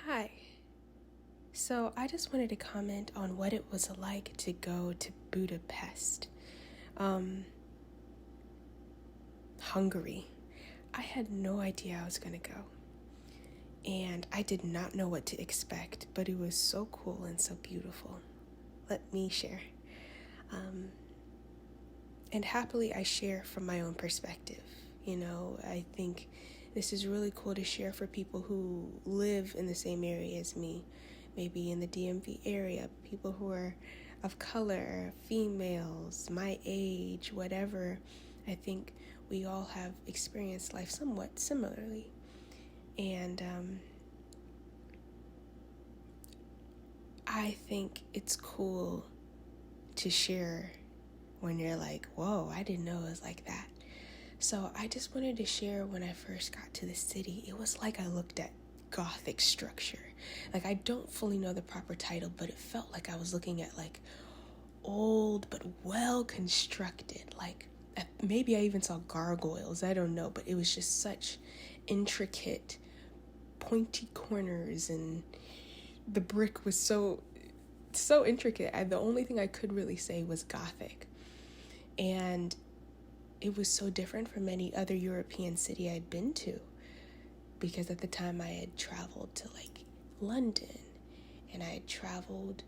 Hi. So I just wanted to comment on what it was like to go to Budapest, Hungary. I had no idea I was going to go. And I did not know what to expect, but it was so cool and so beautiful. Let me share. And happily, I share from my own perspective. I think this is really cool to share for people who live in the same area as me, maybe in the DMV area, people who are of color, females, my age, whatever. I think we all have experienced life somewhat similarly. And I think it's cool to share when you're like, whoa, I didn't know it was like that. So I just wanted to share when I first got to the city, it was like I looked at Gothic structure. Like, I don't fully know the proper title, but it felt like I was looking at like old but well constructed. Like maybe I even saw gargoyles, I don't know, but it was just such intricate pointy corners, and the brick was so intricate. The only thing I could really say was Gothic. And it was so different from any other European city I'd been to, because at the time I had traveled to like London and I had traveled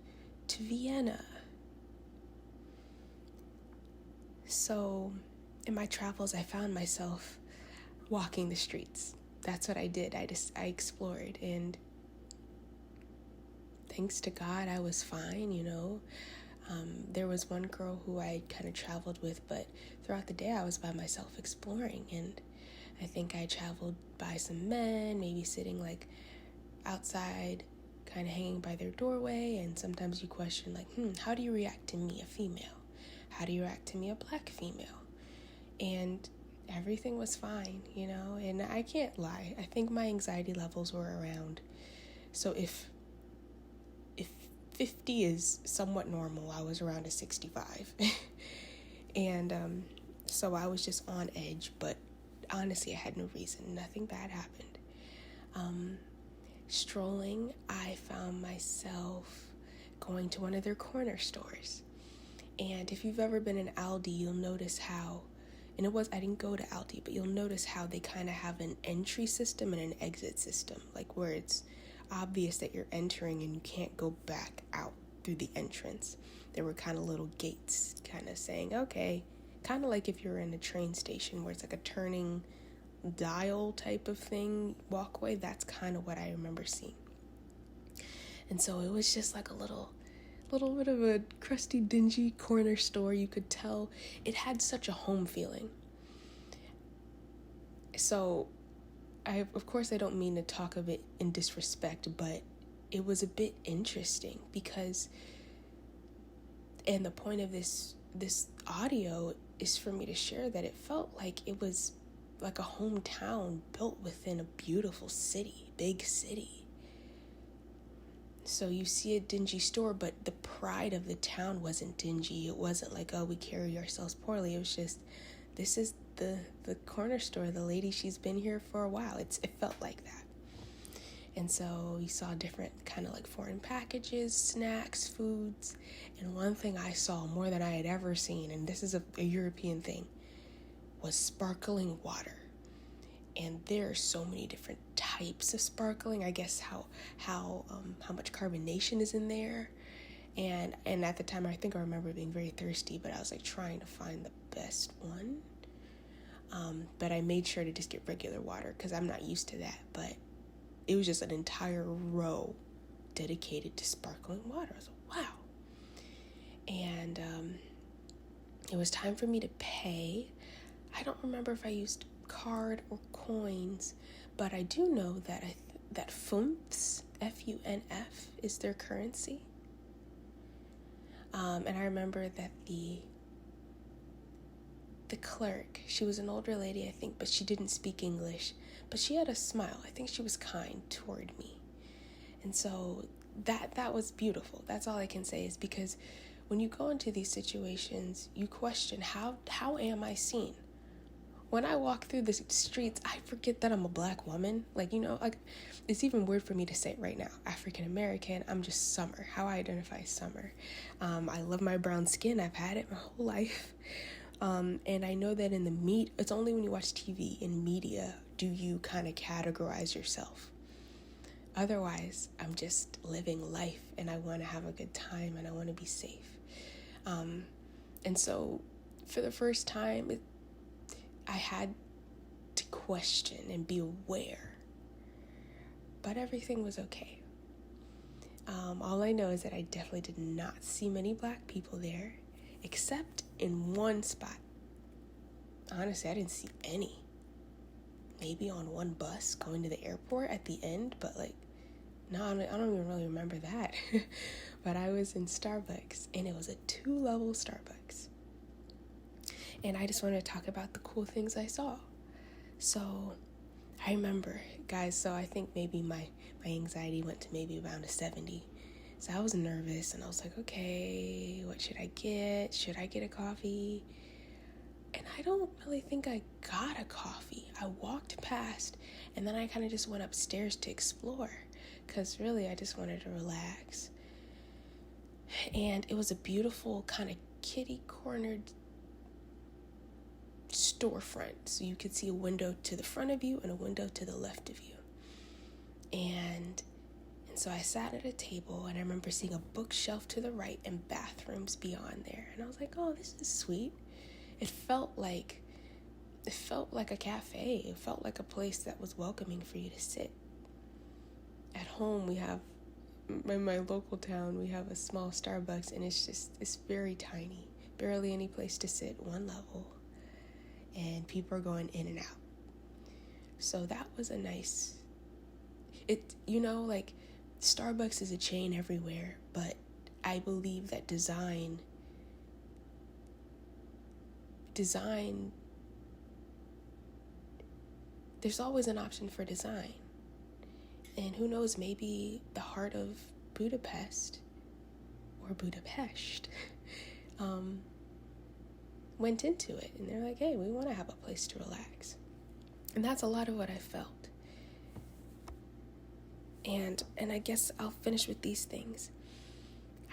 to Vienna. So in my travels, I found myself walking the streets. That's what I did. I explored, and thanks to God, I was fine, There was one girl who I kind of traveled with, but throughout the day I was by myself exploring, and I think I traveled by some men, maybe sitting like outside, kind of hanging by their doorway, and sometimes you question like, how do you react to me, a female? How do you react to me, a black female? And everything was fine, and I can't lie. I think my anxiety levels were around. So if 50 is somewhat normal, I was around a 65. And so I was just on edge, but honestly, I had no reason. Nothing bad happened. Strolling, I found myself going to one of their corner stores. And if you've ever been in Aldi, you'll notice how, I didn't go to Aldi, but you'll notice how they kind of have an entry system and an exit system, like where it's obvious that you're entering and you can't go back out through the entrance. There were kind of little gates kind of saying, okay, kind of like if you're in a train station where it's like a turning dial type of thing, walkway. That's kind of what I remember seeing. And so it was just like a little bit of a crusty, dingy corner store. You could tell it had such a home feeling. So of course, I don't mean to talk of it in disrespect, but it was a bit interesting because, and the point of this audio is for me to share that it felt like it was like a hometown built within a beautiful city, big city. So you see a dingy store, but the pride of the town wasn't dingy. It wasn't like, oh, we carry ourselves poorly. It was just, this is the corner store, the lady, she's been here for a while. It felt like that. And so you saw different kind of like foreign packages, snacks, foods. And one thing I saw more than I had ever seen, and this is a European thing, was sparkling water. And there are so many different types of sparkling. I guess how much carbonation is in there. And at the time, I think I remember being very thirsty, but I was like trying to find the best one. But I made sure to just get regular water because I'm not used to that. But it was just an entire row dedicated to sparkling water. I was like, wow. And it was time for me to pay. I don't remember if I used card or coins, but I do know that that funfs, F-U-N-F, is their currency. And I remember that the clerk, she was an older lady, I think, but she didn't speak English, but she had a smile. I think she was kind toward me. And so that was beautiful. That's all I can say, is because when you go into these situations, you question, how am I seen? when I walk through the streets, I forget that I'm a black woman. Like, like, it's even weird for me to say it right now. African American, I'm just Summer. How I identify as Summer. I love my brown skin. I've had it my whole life. And I know that in the it's only when you watch TV in media do you kind of categorize yourself. Otherwise, I'm just living life, and I want to have a good time, and I want to be safe. And so for the first time, I had to question and be aware, but everything was okay. All I know is that I definitely did not see many black people there, except in one spot. Honestly, I didn't see any. Maybe on one bus going to the airport at the end, but no, I don't even really remember that. But I was in Starbucks, and it was a 2-level Starbucks. And I just wanted to talk about the cool things I saw. So I remember, guys, so I think maybe my anxiety went to maybe around a 70. So I was nervous, and I was like, okay, what should I get? Should I get a coffee? And I don't really think I got a coffee. I walked past, and then I kind of just went upstairs to explore, because really I just wanted to relax. And it was a beautiful kind of kitty-cornered storefront. So you could see a window to the front of you and a window to the left of you. And so I sat at a table, and I remember seeing a bookshelf to the right and bathrooms beyond there. And I was like, oh, this is sweet. It felt like a cafe. It felt like a place that was welcoming for you to sit. At home, in my local town, we have a small Starbucks, and it's very tiny. Barely any place to sit, one level. And people are going in and out. So that was a nice... Starbucks is a chain everywhere, but I believe that design, there's always an option for design. And who knows, maybe the heart of Budapest went into it. And they're like, hey, we want to have a place to relax. And that's a lot of what I felt. And I guess I'll finish with these things.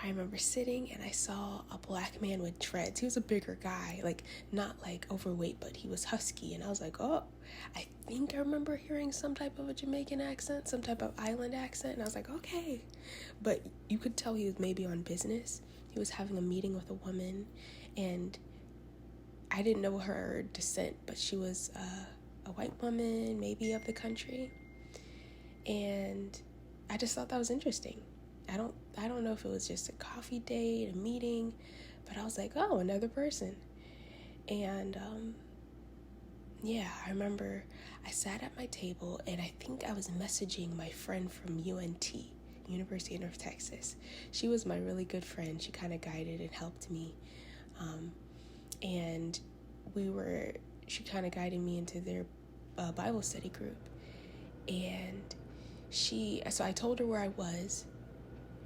I remember sitting, and I saw a black man with dreads. He was a bigger guy, not overweight, but he was husky. And I was like, oh, I think I remember hearing some type of a Jamaican accent, some type of island accent. And I was like, okay. But you could tell he was maybe on business. He was having a meeting with a woman, and I didn't know her descent, but she was a white woman, maybe of the country. And I just thought that was interesting. I don't know if it was just a coffee date, a meeting, but I was like, oh, another person. And I remember I sat at my table, and I think I was messaging my friend from UNT, University of North Texas. She was my really good friend. She kind of guided and helped me. And she kind of guided me into their Bible study group. And so I told her where I was,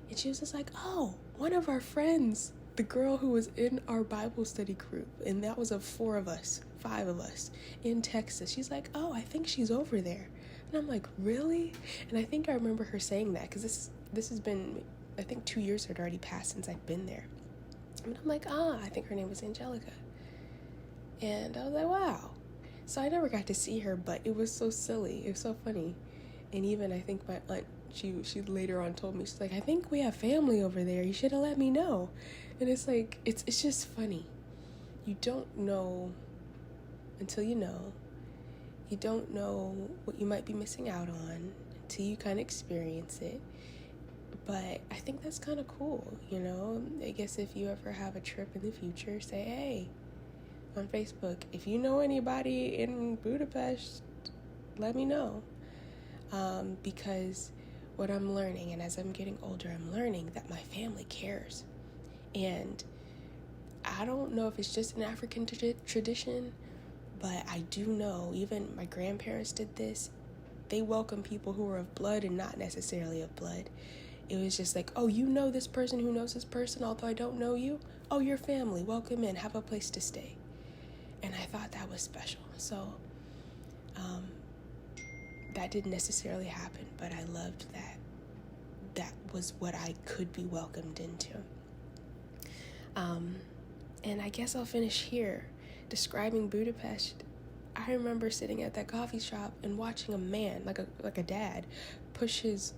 and she was just like, oh, one of our friends, the girl who was in our Bible study group, and that was of 5 of us in Texas. She's like, oh, I think she's over there. And I'm like, really? And I think I remember her saying that, because this has been, I think 2 years had already passed since I'd been there. And I'm like, I think her name was Angelica. And I was like, wow. So I never got to see her, but it was so silly. It was so funny. And even I think my aunt, she later on told me, she's like, I think we have family over there. You should have let me know. And it's like, it's just funny. You don't know until you know. You don't know what you might be missing out on until you kind of experience it. But I think that's kind of cool, I guess if you ever have a trip in the future, say, hey, on Facebook, if you know anybody in Budapest, let me know. Because what I'm learning, and as I'm getting older, I'm learning that my family cares. And I don't know if it's just an African tradition, but I do know even my grandparents did this. They welcome people who are of blood and not necessarily of blood. It was just like, oh, you know this person who knows this person, although I don't know you? Oh, your family, welcome in, have a place to stay. And I thought that was special. So that didn't necessarily happen, but I loved that that was what I could be welcomed into. And I guess I'll finish here describing Budapest. I remember sitting at that coffee shop and watching a man, like a dad, push his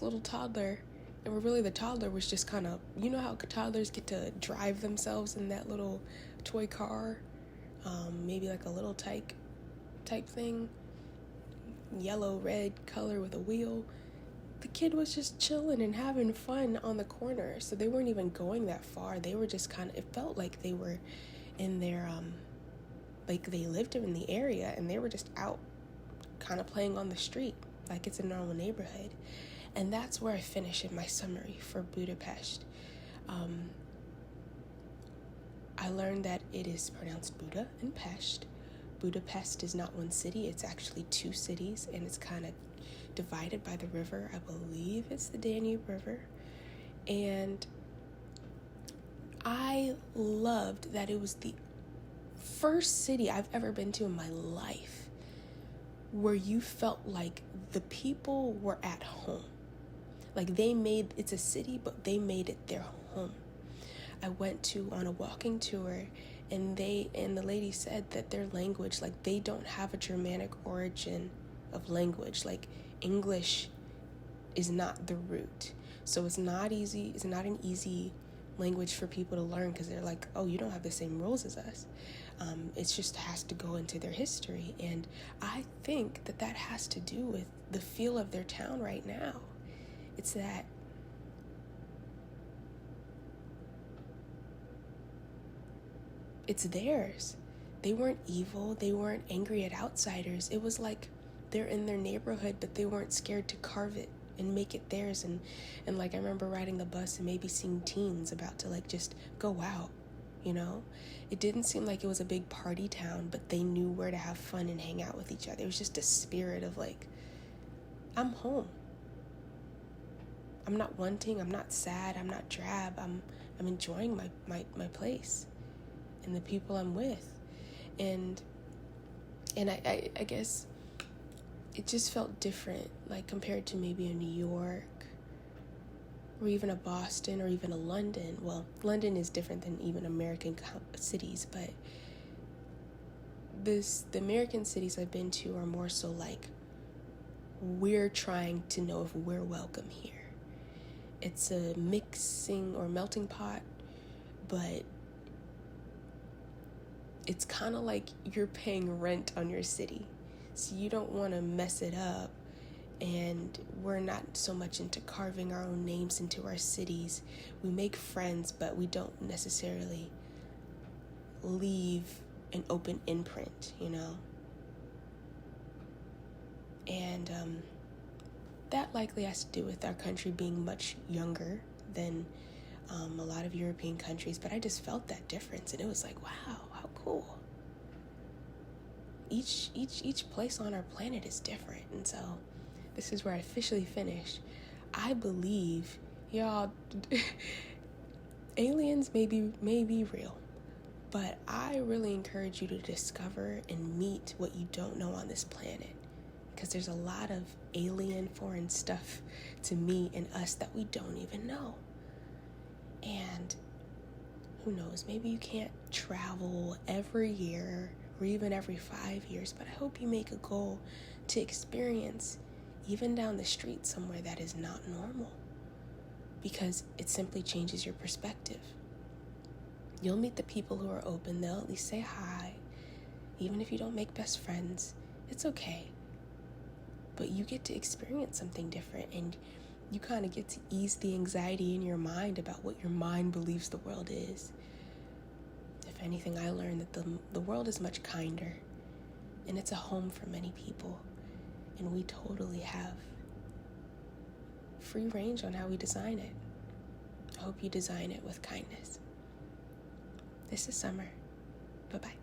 little toddler. And really the toddler was just kind of, you know how toddlers get to drive themselves in that little toy car? Maybe like a little type thing. Yellow, red color with a wheel. The kid was just chilling and having fun on the corner. So they weren't even going that far. They were just kind of, it felt like they were in their, like they lived in the area and they were just out kind of playing on the street like it's a normal neighborhood. And that's where I finish in my summary for Budapest. I learned that it is pronounced Buda and Pest. Budapest is not one city, it's actually two cities, and it's kind of divided by the river. I believe it's the Danube River. And I loved that it was the first city I've ever been to in my life where you felt like the people were at home. Like it's a city, but they made it their home. I went on a walking tour, and the lady said that their language, like they don't have a Germanic origin of language. Like English is not the root. So it's not an easy language for people to learn because they're like, oh, you don't have the same rules as us. It just has to go into their history. And I think that has to do with the feel of their town right now. It's that it's theirs. They weren't evil. They weren't angry at outsiders. It was like they're in their neighborhood, but they weren't scared to carve it and make it theirs. And like I remember riding the bus and maybe seeing teens about to like just go out, you know? It didn't seem like it was a big party town, but they knew where to have fun and hang out with each other. It was just a spirit of like, I'm home. I'm not wanting, I'm not sad, I'm not drab. I'm enjoying my place and the people I'm with. And I guess it just felt different, like compared to maybe a New York or even a Boston or even a London. Well, London is different than even American cities, but the American cities I've been to are more so like we're trying to know if we're welcome here. It's a mixing or melting pot, but it's kind of like you're paying rent on your city. So you don't want to mess it up. And we're not so much into carving our own names into our cities. We make friends, but we don't necessarily leave an open imprint, you know? And that likely has to do with our country being much younger than a lot of European countries. But I just felt that difference, and it was like, wow, how cool. Each place on our planet is different, and so this is where I officially finish. I believe, y'all, aliens may be real, but I really encourage you to discover and meet what you don't know on this planet, because there's a lot of alien foreign stuff to me and us that we don't even know. And who knows, maybe you can't travel every year or even every 5 years, but I hope you make a goal to experience even down the street somewhere that is not normal, because it simply changes your perspective. You'll meet the people who are open. They'll at least say hi. Even if you don't make best friends, it's okay. But you get to experience something different, and you kind of get to ease the anxiety in your mind about what your mind believes the world is. If anything, I learned that the world is much kinder, and it's a home for many people, and we totally have free range on how we design it. I hope you design it with kindness. This is Summer. Bye-bye.